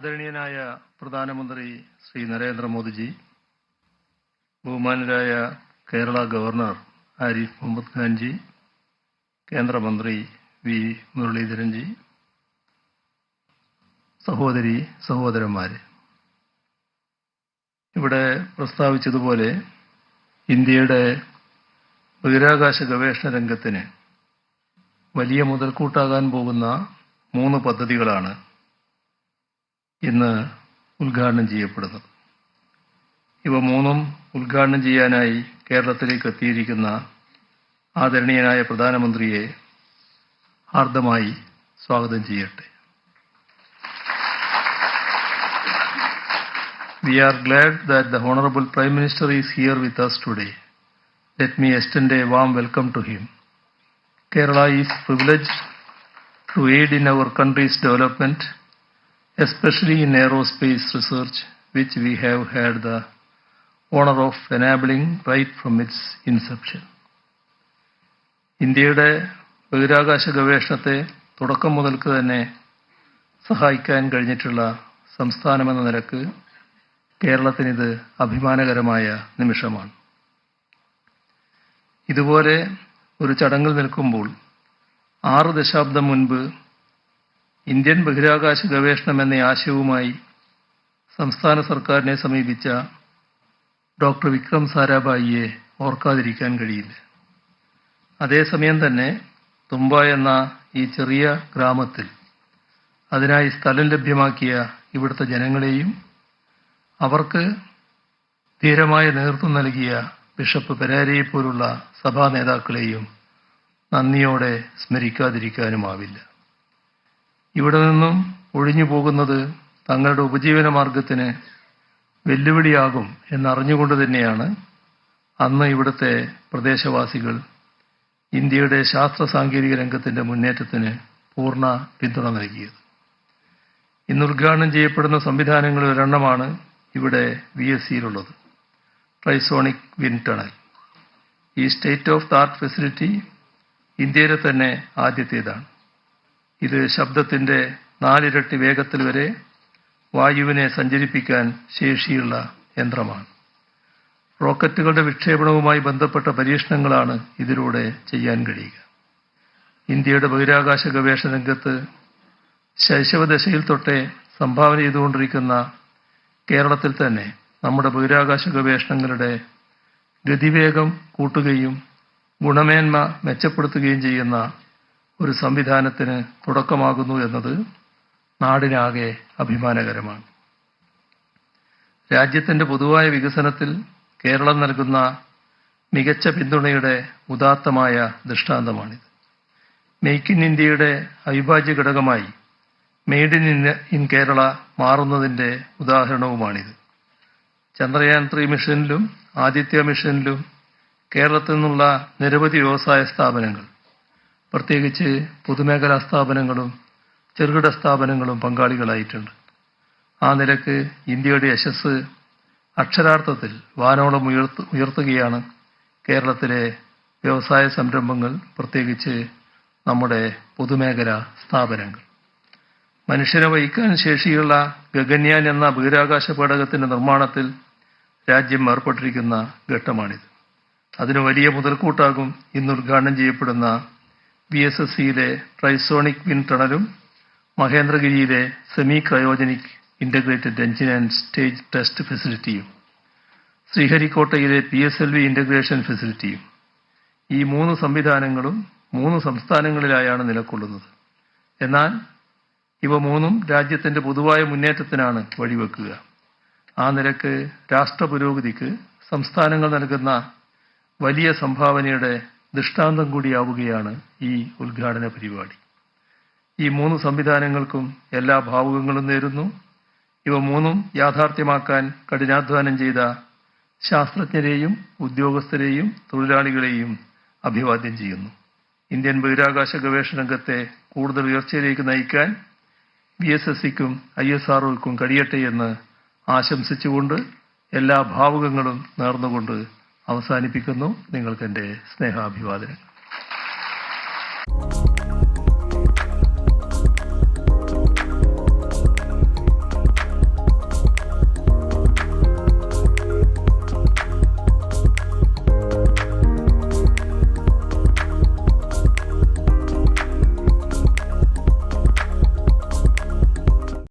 ആദരണീയനായ പ്രധാനമന്ത്രി ശ്രീ നരേന്ദ്രമോദിജി, ബഹുമാനരായ കേരള ഗവർണർ ആരിഫ് മുഹമ്മദ് ഖാൻജി, കേന്ദ്രമന്ത്രി വി മുരളീധരൻജി, സഹോദരി സഹോദരന്മാരെ, ഇവിടെ പ്രസ്താവിച്ചതുപോലെ ഇന്ത്യയുടെ ബഹിരാകാശ ഗവേഷണ രംഗത്തിന് വലിയ മുതൽക്കൂട്ടാകാൻ പോകുന്ന 3 പദ്ധതികളാണ് ഇന്ന് ഉദ്ഘാടനം ചെയ്യപ്പെടുന്നത്. ഇവ 3ഉം ഉദ്ഘാടനം ചെയ്യാനായി കേരളത്തിലേക്ക് എത്തിയിരിക്കുന്ന ആദരണീയനായ പ്രധാനമന്ത്രിയെ ഹാർദമായി സ്വാഗതം ചെയ്യട്ടെ. We are glad that the Honorable Prime Minister is here with us today. Let me extend a warm welcome to him. Kerala is privileged to aid in our country's development, especially in aerospace research, which we have had the honor of enabling right from its inception. ഇന്ത്യയുടെ ബഹിരാകാശ ഗവേഷണത്തെ തുടക്കം മുതൽക്ക് തന്നെ സഹായിക്കാൻ കഴിഞ്ഞിട്ടുള്ള സംസ്ഥാനമെന്ന നിലക്ക് കേരളത്തിനിത് അഭിമാനകരമായ നിമിഷമാണ്. ഇതുപോലെ ഒരു ചടങ്ങിൽ നിൽക്കുമ്പോൾ 6 ദശാബ്ദം മുൻപ് ഇന്ത്യൻ ബഹിരാകാശ ഗവേഷണം എന്ന ആശയവുമായി സംസ്ഥാന സർക്കാരിനെ സമീപിച്ച ഡോക്ടർ വിക്രം സാരാഭായിയെ ഓർക്കാതിരിക്കാൻ കഴിയില്ല. അതേസമയം തന്നെ തുമ്പ എന്ന ഈ ചെറിയ ഗ്രാമത്തിൽ അതിനായി സ്ഥലം ലഭ്യമാക്കിയ ഇവിടുത്തെ ജനങ്ങളെയും അവർക്ക് ധീരമായ നേതൃത്വം നൽകിയ ബിഷപ്പ് പെരാരയെപ്പോലുള്ള സഭാ നേതാക്കളെയും നന്ദിയോടെ സ്മരിക്കാതിരിക്കാനുമാവില്ല. ഇവിടെ നിന്നും ഒഴിഞ്ഞു പോകുന്നത് തങ്ങളുടെ ഉപജീവന മാർഗത്തിന് വെല്ലുവിളിയാകും എന്നറിഞ്ഞുകൊണ്ട് തന്നെയാണ് അന്ന് ഇവിടുത്തെ പ്രദേശവാസികൾ ഇന്ത്യയുടെ ശാസ്ത്ര സാങ്കേതിക രംഗത്തിന്റെ മുന്നേറ്റത്തിന് പൂർണ്ണ പിന്തുണ നൽകിയത്. ഇന്ന് ഉദ്ഘാടനം ചെയ്യപ്പെടുന്ന സംവിധാനങ്ങളിൽ ഒരെണ്ണമാണ് ഇവിടെ VSCയിലുള്ളത്, ട്രൈസോണിക് വിൻഡ് ടണൽ. ഈ state of the art facility ഇന്ത്യയിലെ തന്നെ ആദ്യത്തേതാണ്. ഇത് ശബ്ദത്തിന്റെ 4 ഇരട്ടി വേഗത്തിൽ വരെ വായുവിനെ സഞ്ചരിപ്പിക്കാൻ ശേഷിയുള്ള യന്ത്രമാണ്. റോക്കറ്റുകളുടെ വിക്ഷേപണവുമായി ബന്ധപ്പെട്ട പരീക്ഷണങ്ങളാണ് ഇതിലൂടെ ചെയ്യാൻ കഴിയുക. ഇന്ത്യയുടെ ബഹിരാകാശ ഗവേഷണ രംഗത്ത് ശൈശവദശയിൽ തൊട്ടേ സംഭാവന ചെയ്തുകൊണ്ടിരിക്കുന്ന കേരളത്തിൽ തന്നെ നമ്മുടെ ബഹിരാകാശ ഗവേഷണങ്ങളുടെ ഗതിവേഗം കൂട്ടുകയും ഗുണമേന്മ മെച്ചപ്പെടുത്തുകയും ചെയ്യുന്ന ഒരു സംവിധാനത്തിന് തുടക്കമാകുന്നു എന്നത് നാടിനാകെ അഭിമാനകരമാണ്. രാജ്യത്തിന്റെ പൊതുവായ വികസനത്തിൽ കേരളം നൽകുന്ന മികച്ച പിന്തുണയുടെ ഉദാത്തമായ ദൃഷ്ടാന്തമാണിത്. മെയ്ക്ക് ഇൻ ഇന്ത്യയുടെ അവിഭാജ്യ ഘടകമായി മെയ്ഡ് ഇൻ കേരള മാറുന്നതിന്റെ ഉദാഹരണവുമാണിത്. ചന്ദ്രയാൻ 3 മിഷനിലും ആദിത്യ മിഷനിലും കേരളത്തിൽ നിന്നുള്ള നിരവധി വ്യവസായ സ്ഥാപനങ്ങൾ, പ്രത്യേകിച്ച് പൊതുമേഖലാ സ്ഥാപനങ്ങളും ചെറുകിട സ്ഥാപനങ്ങളും പങ്കാളികളായിട്ടുണ്ട്. ആ നിലക്ക് ഇന്ത്യയുടെ യശസ് അക്ഷരാർത്ഥത്തിൽ വാനോളം ഉയർത്തുകയാണ് കേരളത്തിലെ വ്യവസായ സംരംഭങ്ങൾ, പ്രത്യേകിച്ച് നമ്മുടെ പൊതുമേഖലാ സ്ഥാപനങ്ങൾ. മനുഷ്യനെ വഹിക്കാൻ ശേഷിയുള്ള ഗഗൻയാൻ എന്ന ബഹിരാകാശ പേടകത്തിന്റെ നിർമ്മാണത്തിൽ രാജ്യം ഏർപ്പെട്ടിരിക്കുന്ന ഘട്ടമാണിത്. അതിന് വലിയ മുതൽക്കൂട്ടാകും ഇന്ന് ഉദ്ഘാടനം ചെയ്യപ്പെടുന്ന VSSCയിലെ ട്രൈസോണിക് വിൻഡ് ടണലും മഹേന്ദ്രഗിരിയിലെ semi cryogenic integrated engine and stage test ഫെസിലിറ്റിയും ശ്രീഹരിക്കോട്ടയിലെ PSLV ഇന്റഗ്രേഷൻ ഫെസിലിറ്റിയും. ഈ 3 സംവിധാനങ്ങളും 3 സംസ്ഥാനങ്ങളിലായാണ് നിലകൊള്ളുന്നത്. എന്നാൽ ഇവ 3ഉം രാജ്യത്തിന്റെ പൊതുവായ മുന്നേറ്റത്തിനാണ് വഴിവെക്കുക. ആ നിലക്ക് രാഷ്ട്ര പുരോഗതിക്ക് സംസ്ഥാനങ്ങൾ നൽകുന്ന വലിയ സംഭാവനയുടെ ദൃഷ്ടാന്തം കൂടിയാവുകയാണ് ഈ ഉദ്ഘാടന പരിപാടി. ഈ 3 സംവിധാനങ്ങൾക്കും എല്ലാ ഭാവുകങ്ങളും നേരുന്നു. ഇവ 3ഉം യാഥാർത്ഥ്യമാക്കാൻ കഠിനാധ്വാനം ചെയ്ത ശാസ്ത്രജ്ഞരെയും ഉദ്യോഗസ്ഥരെയും തൊഴിലാളികളെയും അഭിവാദ്യം ചെയ്യുന്നു. ഇന്ത്യൻ ബഹിരാകാശ ഗവേഷണ രംഗത്തെ കൂടുതൽ ഉയർച്ചയിലേക്ക് നയിക്കാൻ VSSCക്കും ISROയ്ക്കും കഴിയട്ടെ എന്ന് ആശംസിച്ചുകൊണ്ട് എല്ലാ ഭാവുകങ്ങളും നേർന്നുകൊണ്ട് അവസാനിപ്പിക്കുന്നു. നിങ്ങൾക്ക് എൻ്റെ സ്നേഹാഭിവാദനങ്ങൾ.